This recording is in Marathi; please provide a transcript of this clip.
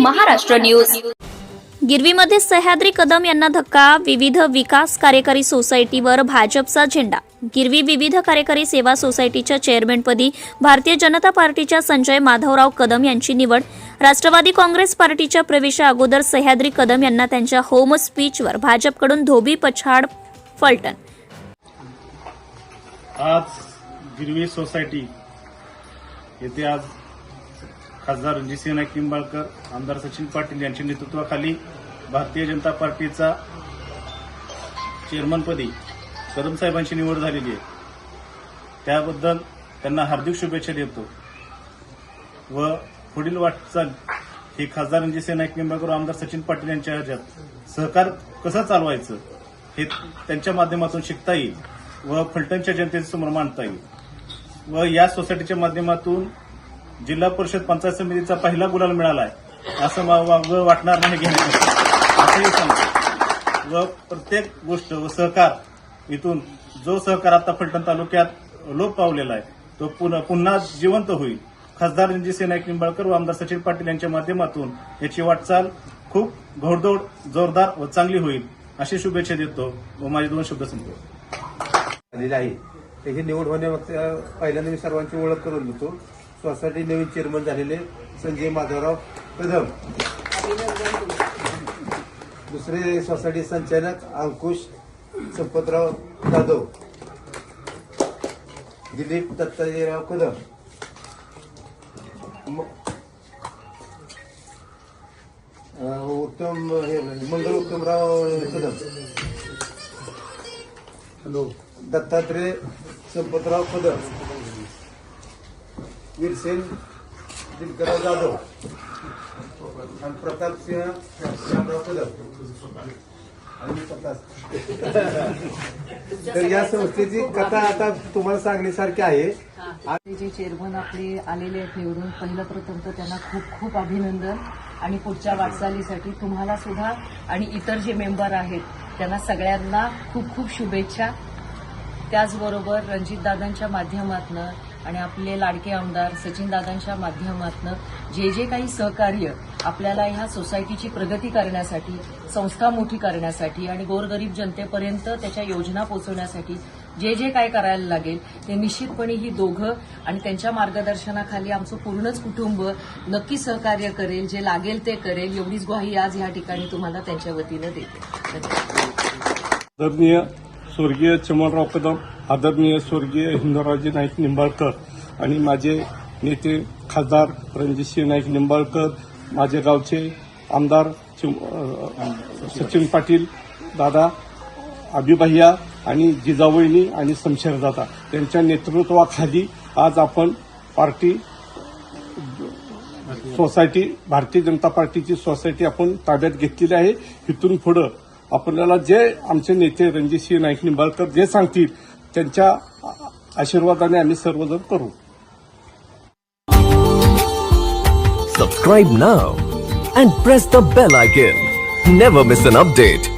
महाराष्ट्र न्यूज। गिरवीमध्ये सह्याद्री कदम यांना धक्का, विविध विकास कार्यकारी सोसायटीवर भाजपचा झेंडा। गिरवी विविध कार्यकारी सेवा सोसायटीच्या चेअरमनपदी भारतीय जनता पार्टीच्या संजय माधवराव कदम यांची निवड। राष्ट्रवादी काँग्रेस पार्टीच्या प्रवेशा अगोदर सह्याद्री कदम यांना त्यांच्या होम स्पीचवर भाजपकडून धोबी पछाड फलटण। आज गिरवी सोसायटी येथे आज खासदार रणजितसिंह नाईक निंबाळकर, आमदार सचिन पाटील यांच्या नेतृत्वाखाली भारतीय जनता पार्टीचा चेअरमनपदी कदम साहेबांची निवड झालेली आहे। त्याबद्दल त्यांना हार्दिक शुभेच्छा देतो व पुढील वाटचाल हे खासदार रणजितसिंह नाईक निंबाळकर, आमदार सचिन पाटील यांच्या ह्याच्यात सहकार कसं चालवायचं हे त्यांच्या माध्यमातून शिकता येईल व फलटणच्या जनतेसमोर मांडता येईल व या सोसायटीच्या माध्यमातून जिल्हा परिषद पंचायत समितीचा पहिला गुलाल मिळाला आहे असं वाटणार नाही घेण्यासाठी असंही सांगतो व प्रत्येक गोष्ट व सहकार इथून जो सहकार आता फलटण तालुक्यात लोप पावलेला आहे तो पुन्हा जिवंत होईल। खासदार रणजितसिंह नाईक निंबाळकर व आमदार सचिन पाटील यांच्या माध्यमातून याची वाटचाल खूप घोडदौड, जोरदार व चांगली होईल अशी शुभेच्छा देतो व माझे 2 शब्द संपतो। त्याची निवड होण्यामागच्या पहिल्यांदा मी सर्वांची ओळख करून देतो। सोसायटी नवीन चेअरमन झालेले संजय माधवराव कदम, दुसरे सोसायटी संचालक अंकुश संपतराव जाधव, दिलीप दत्ताजीराव कदम, मंगल उत्तमराव कदम, दत्तात्रय संपतराव कदम, वीरसेन दिनकरराव जाधव आणि प्रतापसिंह श्यामराव कदम आणि तर या संस्थेची कथा आता तुम्हाला सांगण्यासारखी आहे। जे चेअरमन आपले आलेले आहेत निवडून, पहिलं प्रथम तर त्यांना खूप खूप अभिनंदन आणि पुढच्या वाटचालीसाठी तुम्हाला सुद्धा आणि इतर जे मेंबर आहेत त्यांना सगळ्यांना खूप खूप शुभेच्छा। त्याचबरोबर रणजितदादांच्या माध्यमातून आणि आपले लाडके आमदार सचिनदादांच्या माध्यमातून जे काही सहकार्य आपल्याला ह्या सोसायटीची प्रगती करण्यासाठी, संस्था मोठी करण्यासाठी आणि गोरगरीब जनतेपर्यंत त्याच्या योजना पोहोचवण्यासाठी जे काय करायला लागेल ते निश्चितपणे ही दोघं आणि त्यांच्या मार्गदर्शनाखाली आमचं पूर्णच कुटुंब नक्की सहकार्य करेल, जे लागेल ते करेल एवढीच ग्वाही आज या ठिकाणी तुम्हाला त्यांच्या वतीनं देते। आदरणीय स्वर्गीय चिमणराव कदम, आदरणीय स्वर्गीय हिंदुरावजी नाईक निंबाळकर आणि माझे नेते खासदार रणजितसिंह नाईक निंबाळकर, माझे गावचे आमदार सचिन पाटील दादा, अभिभैया आणि जिजावहिनी आणि शमशेरदादा यांच्या नेतृत्वाखाली आज आपण पार्टी सोसायटी, भारतीय जनता पार्टीची सोसायटी आपण ताब्यात घेतलेली आहे। इथून पुढे आपल्याला जे आमचे नेते रणजितसिंह नाईक निंबाळकर जे सांगतील त्यांच्या आशीर्वादाने आम्ही सर्वजण करू। Subscribe now and press the bell icon. Never miss an update.